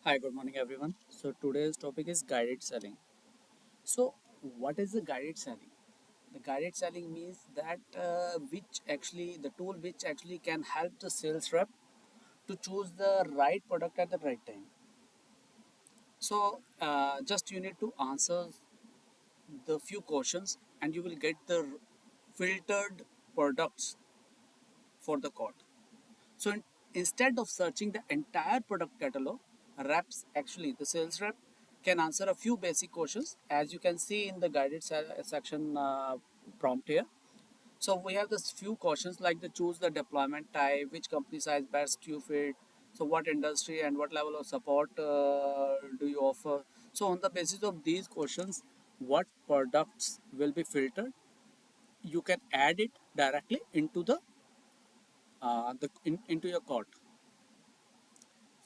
Hi, good morning everyone. So today's topic is guided selling. So what is the guided selling? The guided selling means that which actually the tool which actually can help the sales rep to choose the right product at the right time. So just you need to answer the few questions and you will get the filtered products for the cart. So instead of searching the entire product catalog, reps actually the sales rep can answer a few basic questions as you can see in the guided section prompt here. So we have this few questions like the choose the deployment type, which company size best you fit, so what industry and what level of support do you offer. So on the basis of these questions, what products will be filtered, you can add it directly into into your cart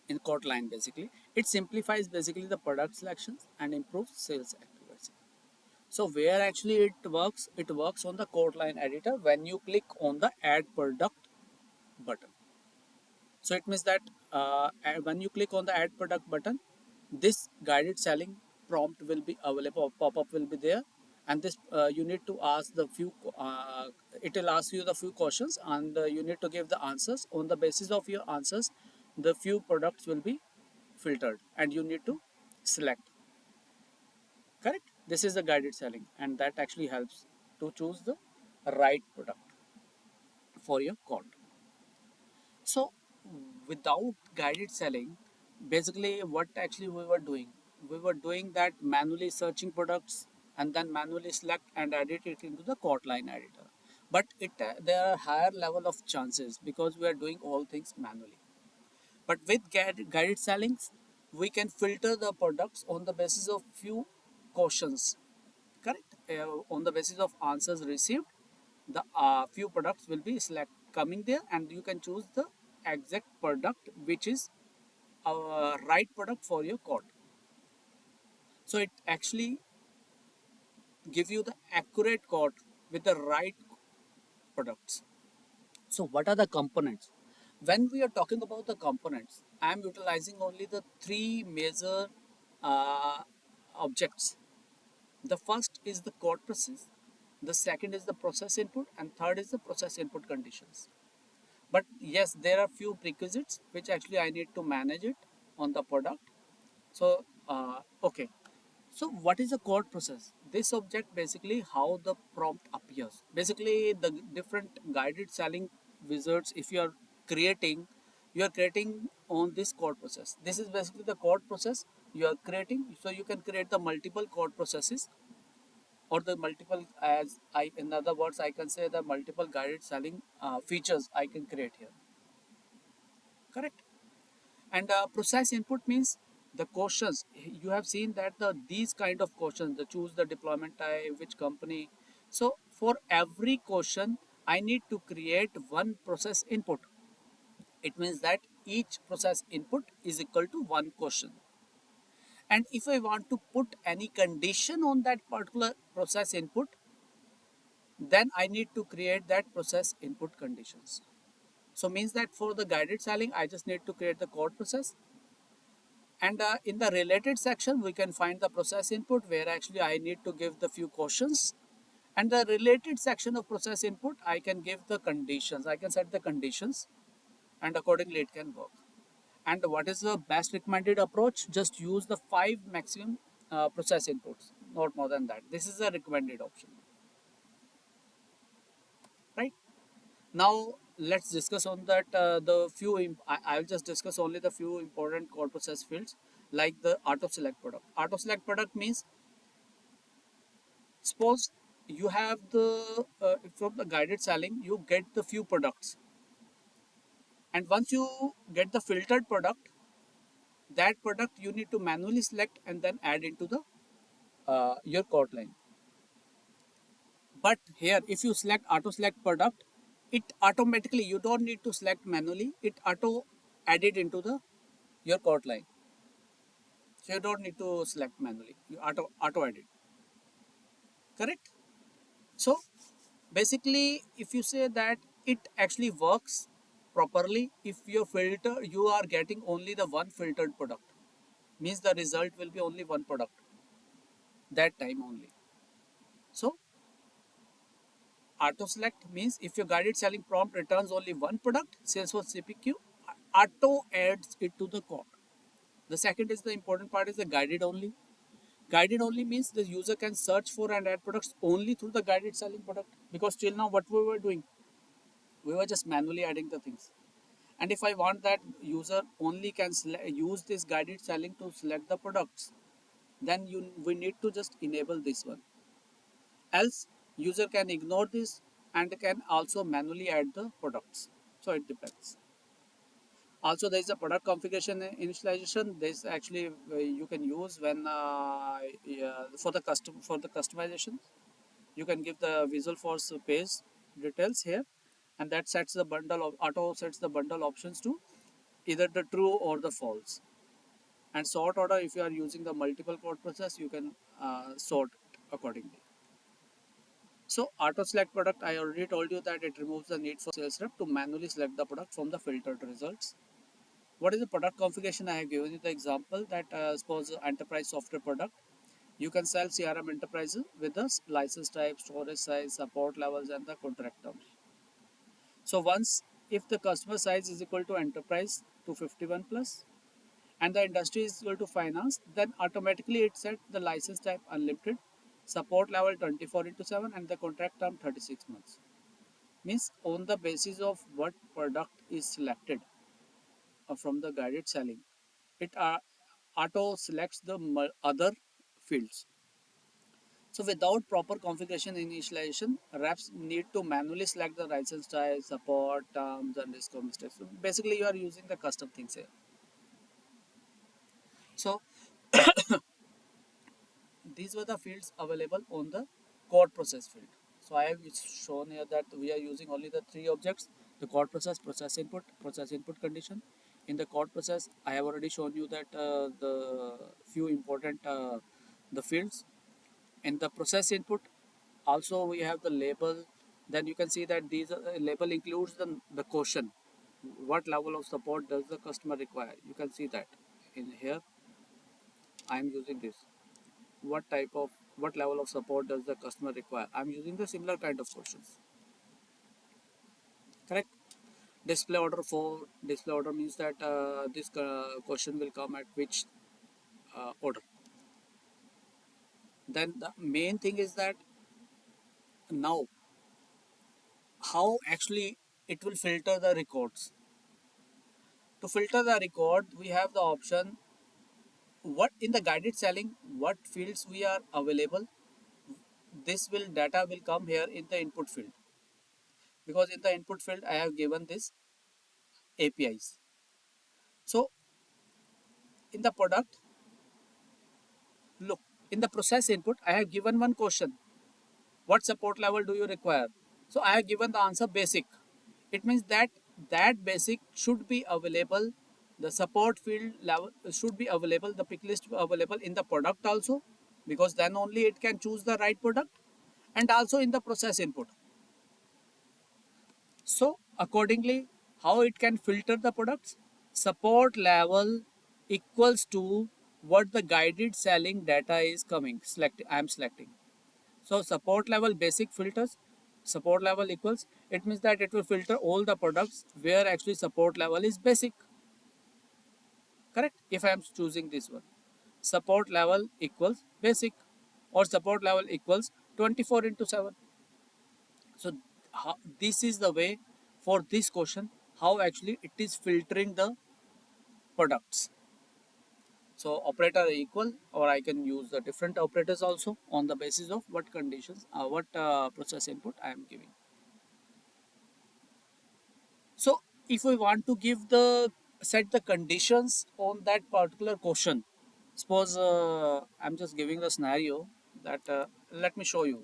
in Kotlin basically. It simplifies basically the product selections and improves sales accuracy. So where actually it works on the Kotlin editor when you click on the add product button. So it means that when you click on the add product button, this guided selling prompt will be available, pop-up will be there, and this you need to ask the few. It will ask you the few questions, and you need to give the answers. On the basis of your answers, the few products will be filtered, and you need to select. Correct. This is the guided selling, and that actually helps to choose the right product for your cart. So, without guided selling, basically what actually we were doing that manually searching products and then manually select and edit it into the Kotlin editor. But there are higher level of chances because we are doing all things manually. But with guided sellings, we can filter the products on the basis of few questions. Correct. On the basis of answers received, the few products will be select coming there, and you can choose the exact product which is a right product for your code. So it actually give you the accurate code with the right products. So what are the components? When we are talking about the components, I am utilizing only the three major uh, objects. The first is the code process, the second is the process input, and third is the process input conditions. But yes, there are few prerequisites which actually I need to manage it on the product. So okay, so what is the code process? This object basically how the prompt appears. Basically the different guided selling wizards, if you are creating on this code process. This is basically the code process you are creating. So you can create the multiple code processes or the multiple, as I in other words I can say the multiple guided selling features I can create here. Correct. And process input means the questions you have seen that these kind of questions, the choose the deployment type, which company. So for every question I need to create one process input. It means that each process input is equal to one question, and if I want to put any condition on that particular process input, then I need to create that process input conditions. So means that for the guided selling I just need to create the code process. And in the related section, we can find the process input where actually I need to give the few questions. And the related section of process input, I can give the conditions. I can set the conditions and accordingly it can work. And what is the best recommended approach? Just use the 5 maximum process inputs, not more than that. This is a recommended option, right? Now let's discuss on that the few. I'll just discuss only the few important core process fields like the auto select product. Auto select product means suppose you have the from the guided selling you get the few products, and once you get the filtered product, that product you need to manually select and then add into the your cart line. But here if you select auto select product, it automatically, you don't need to select manually, it auto added into the your cart line. So you don't need to select manually, you auto edit. Correct. So basically if you say that it actually works properly if your filter you are getting only the one filtered product. means the result will be only one product that time only. So auto select means if your guided selling prompt returns only one product, Salesforce CPQ auto adds it to the cart. The second is the important part is the guided only. Guided only means the user can search for and add products only through the guided selling product, because till now what we were doing, we were just manually adding the things. And if I want that user only can use this guided selling to select the products, then we need to just enable this one. Else user can ignore this and can also manually add the products. So it depends. Also there is a product configuration initialization. This actually you can use when yeah, for the customization. You can give the Visual Force page details here, and that sets the bundle of auto sets the bundle options to either the true or the false. And sort order, if you are using the multiple code process, you can sort accordingly. So auto select product, I already told you that it removes the need for sales rep to manually select the product from the filtered results. What is the product configuration? I have given you the example that suppose enterprise software product. You can sell CRM enterprises with the license type, storage size, support levels, and the contract terms. So once if the customer size is equal to enterprise 251 plus and the industry is equal to finance, then automatically it set the license type unlimited, support level 24 into 7, and the contract term 36 months. Means on the basis of what product is selected from the guided selling, it auto selects the other fields. So without proper configuration initialization, reps need to manually select the license type, support, terms, and risk of mistakes. So basically, you are using the custom things here. So these were the fields available on the code process field. So I have shown here that we are using only the three objects: the code process input condition. In the code process, I have already shown you that the few important the fields. In the process input, also we have the label. Then you can see that these label includes the question. What level of support does the customer require? You can see that in here. I am using this. What level of support does the customer require? I'm using the similar kind of questions. Correct. Display order, for display order means that this question will come at which order. Then the main thing is that now how actually it will filter the records. To filter the record, we have the option what in the guided selling, what fields we are available. This will data will come here in the input field, because in the input field I have given this APIs. So in the product, look, in the process input, I have given one question. What support level do you require? So I have given the answer basic. It means that that basic should be available. The support field level should be available. The pick list available in the product also, because then only it can choose the right product, and also in the process input. So accordingly, how it can filter the products? Support level equals to what the guided selling data is coming. I am selecting. So support level basic filters. Support level equals. It means that it will filter all the products where actually support level is basic. Correct? If I am choosing this one, support level equals basic, or support level equals 24 into 7. So this is the way for this question how actually it is filtering the products. So operator equal, or I can use the different operators also on the basis of what conditions, what process input I am giving. So if we want to give the set the conditions on that particular question, suppose I'm just giving the scenario that let me show you.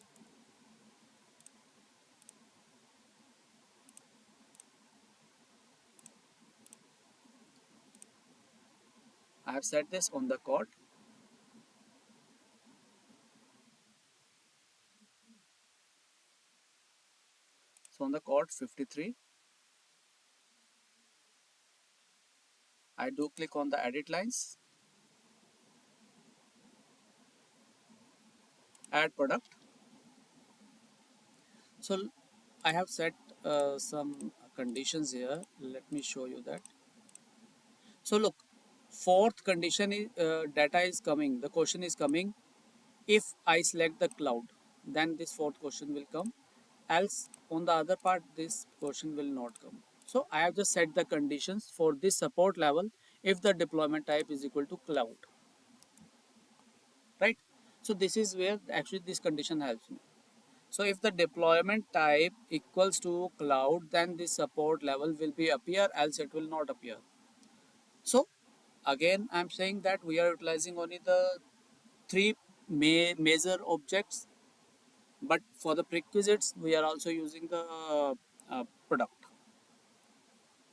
I have set this on the code. So on the code 53, I do click on the edit lines. add product. So I have set some conditions here. Let me show you that. So look, fourth condition is data is coming. The question is coming. If I select the cloud, then this fourth question will come. Else on the other part, this question will not come. So I have just set the conditions for this support level if the deployment type is equal to cloud, right? So this is where actually this condition helps me. So if the deployment type equals to cloud, then the support level will be appear, else it will not appear. So again, I'm saying that we are utilizing only the three major objects, but for the prerequisites, we are also using the product,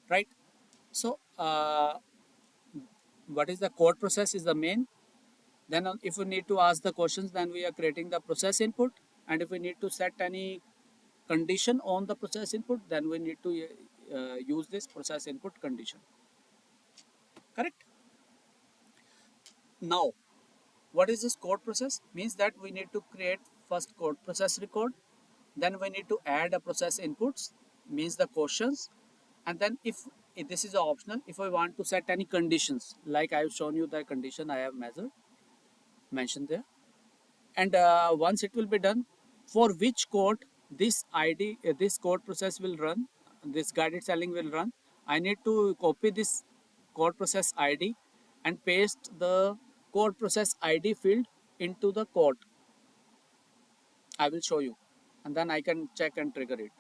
right? So what is the code process is the main. Then if we need to ask the questions, then we are creating the process input. And if we need to set any condition on the process input, then we need to use this process input condition, correct? Now what is this code process means that we need to create first code process record, then we need to add a process inputs, means the questions, and then if this is optional, if I want to set any conditions, like I have shown you the condition I have measured mentioned there, and once it will be done, for which code this id this code process will run, this guided selling will run, I need to copy this code process id and paste the code process id field into the code. I will show you, and then I can check and trigger it,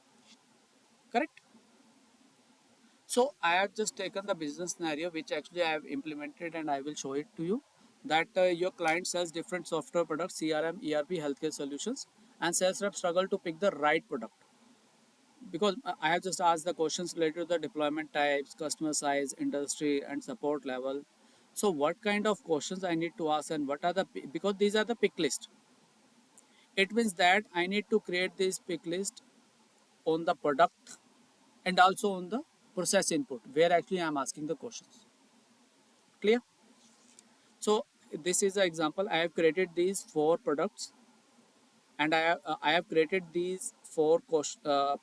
correct? So I have just taken the business scenario which actually I have implemented, and I will show it to you that your client sells different software products, CRM, ERP, healthcare solutions, and sales rep struggle to pick the right product because I have just asked the questions related to the deployment types, customer size, industry, and support level. So what kind of questions I need to ask, and what are the, because these are the pick list. It means that I need to create this pick list on the product and also on the process input where actually I am asking the questions. Clear? So this is the example. I have created these four products, and I have created these four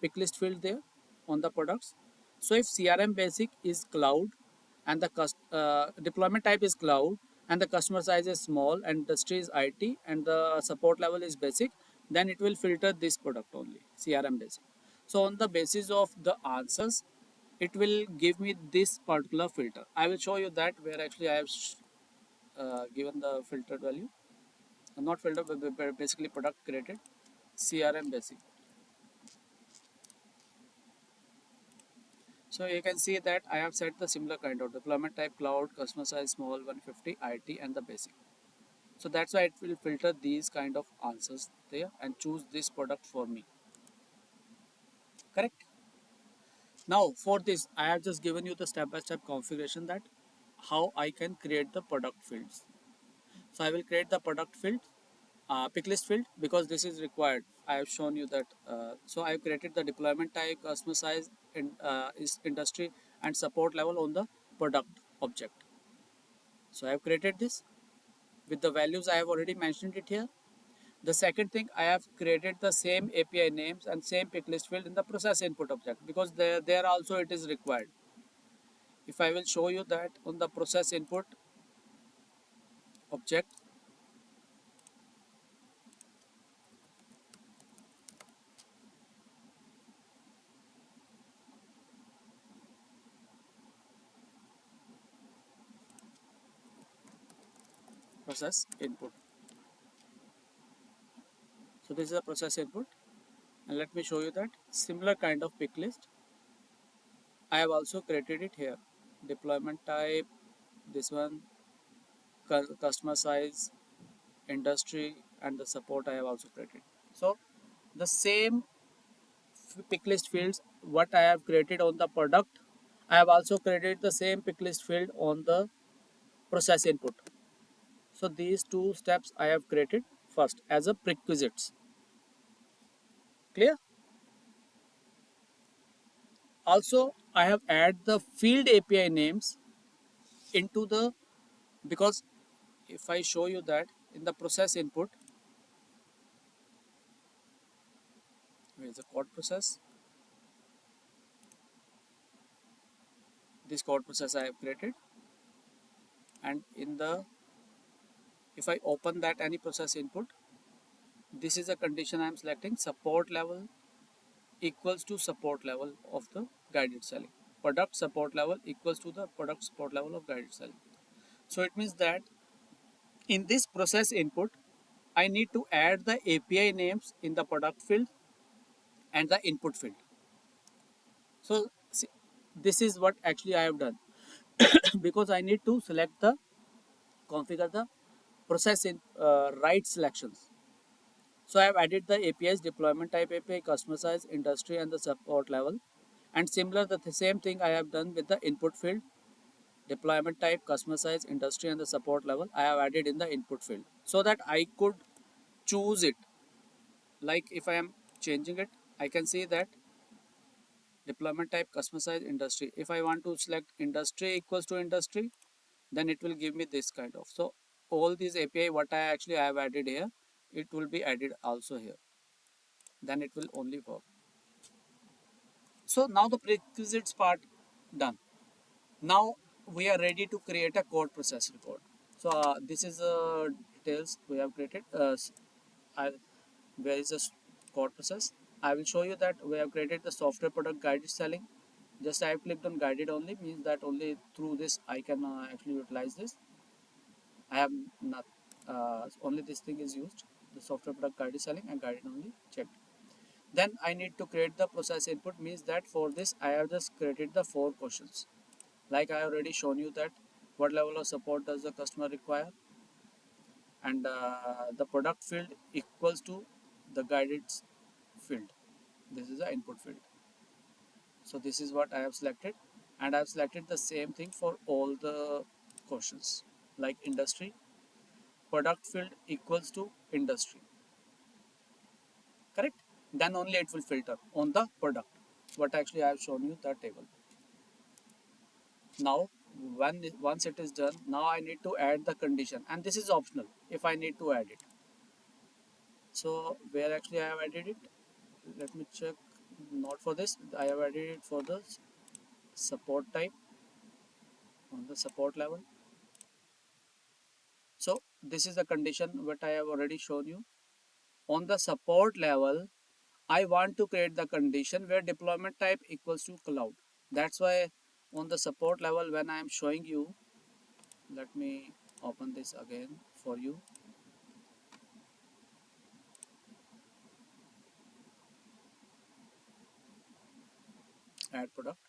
pick list field there on the products. So if CRM basic is cloud, and the deployment type is cloud, and the customer size is small, and industry is IT, and the support level is basic, then it will filter this product only, CRM basic. So on the basis of the answers, it will give me this particular filter. I will show you that where actually I have given the filtered value, not filter, but basically product created, CRM basic. So you can see that I have set the similar kind of deployment type cloud, customer size small, 150, IT, and the basic. So that's why it will filter these kind of answers there and choose this product for me, correct? Now for this, I have just given you the step-by-step configuration that how I can create the product fields. So I will create the product field, pick list field, because this is required. I have shown you that. So I have created the deployment type, customer size, is industry, and support level on the product object. So I have created this with the values I have already mentioned it here. The second thing, I have created the same API names and same pick list field in the process input object, because there also it is required. If I will show you that on the process input object, process input. So this is a process input, and let me show you that similar kind of pick list I have also created it here. Deployment type, this one, customer size, industry, and the support I have also created. So the same pick list fields what I have created on the product, I have also created the same pick list field on the process input. So these two steps I have created first as a prerequisites. Clear? Also I have add the field API names into the, because if I show you that in the process input, is a code process. This code process I have created, and in the, if I open that any process input, this is a condition I am selecting. Support level equals to support level of the guided selling. Product support level equals to the product support level of guided selling. So it means that in this process input, I need to add the API names in the product field and the input field. So see, this is what actually I have done because I need to select the, configure the process in right selections. So I have added the APIs, deployment type API, customer size, industry, and the support level. And similar, the same thing I have done with the input field, deployment type, customer size, industry, and the support level. I have added in the input field so that I could choose it. Like if I am changing it, I can see that deployment type, customer size, industry. If I want to select industry equals to industry, then it will give me this kind of. So all these API what I actually have added here, it will be added also here. Then it will only work. So now the prerequisites part done. Now we are ready to create a code process report. So this is details we have created. Where is the code process? I will show you that we have created the software product guided selling. Just I have clicked on guided only, means that only through this I can actually utilize this. I have not only this thing is used, the software product guided selling and guided only checked. Then I need to create the process input, means that for this I have just created the 4 questions. Like I have already shown you that what level of support does the customer require, and the product field equals to the guided field. This is the input field. So this is what I have selected, and I have selected the same thing for all the questions. Like industry, product field equals to industry, correct? Then only it will filter on the product. What actually I have shown you the table. Now once it is done, now I need to add the condition, and this is optional if I need to add it. So where actually I have added it, let me check. Not for this, I have added it for the support type, on the support level. So this is the condition what I have already shown you. On the support level, I want to create the condition where deployment type equals to cloud. That's why on the support level, when I am showing you, let me open this again for you. Add product.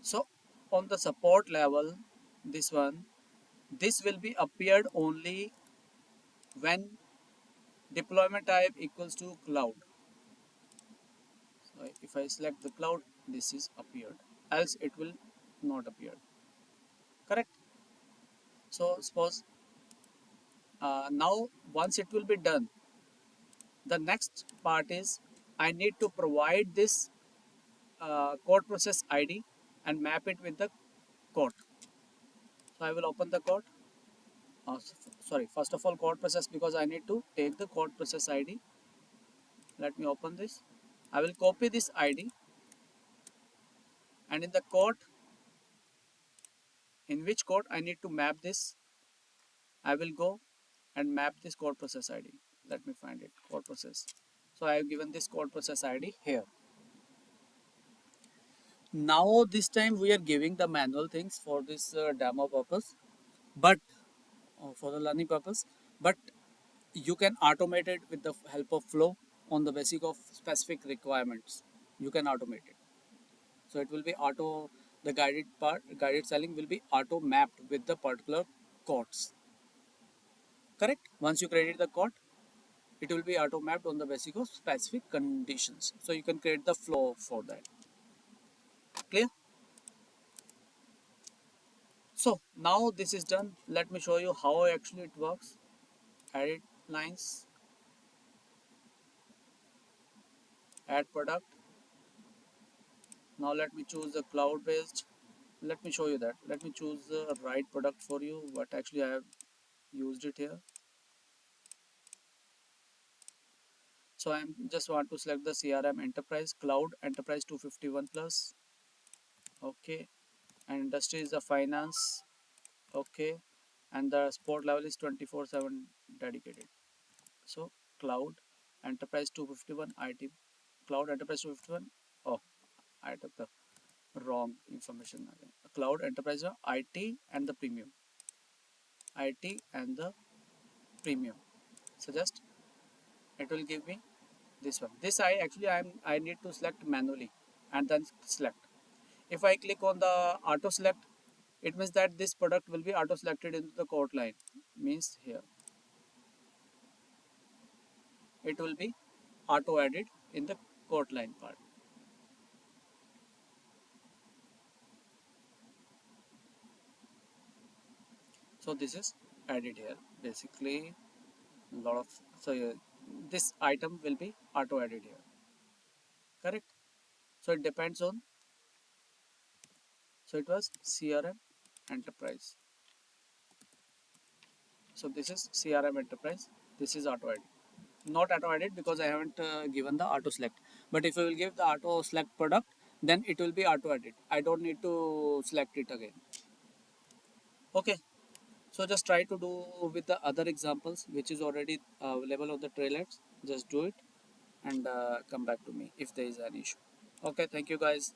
So on the support level, this one, this will be appeared only when deployment type equals to cloud. So if I select the cloud, this is appeared, else it will not appear, correct? So suppose now once it will be done, the next part is I need to provide this code process ID and map it with the code. So I will open the code. Sorry, first of all code process, because I need to take the code process ID. Let me open this. I will copy this ID, and in the code, in which code I need to map this, I will go and map this code process ID. Let me find it, code process. So I have given this code process ID here. Now this time we are giving the manual things for this demo purpose, but for the learning purpose, but you can automate it with the help of flow on the basis of specific requirements. You can automate it. So it will be auto, the guided part, guided selling will be auto mapped with the particular codes. Correct? Once you create the code, it will be auto mapped on the basis of specific conditions. So you can create the flow for that. Clear? So now this is done. Let me show you how actually it works. Edit lines, add product. Now let me choose the cloud based. Let me show you that. Let me choose the right product for you. What actually I have used it here. So I'm just want to select the CRM enterprise cloud enterprise 251 plus. Okay, and industry is the finance. Okay, and the support level is 24/7 dedicated. So cloud enterprise 251 IT cloud enterprise 251. Oh, I took the wrong information again. Cloud enterprise IT and the premium. IT and the premium. Suggest it will give me this one. This I need to select manually and then select. If I click on the auto select, it means that this product will be auto selected into the quote line. Means here it will be auto added in the quote line part. So this is added here. Basically, lot of so this item will be auto added here. Correct. So it depends on. So it was CRM enterprise. So this is CRM enterprise. This is auto added. Not auto added because I haven't given the auto select. But if I will give the auto select product, then it will be auto added. I don't need to select it again. Okay. So just try to do with the other examples which is already available on the trailers. Just do it and come back to me if there is an issue. Okay. Thank you guys.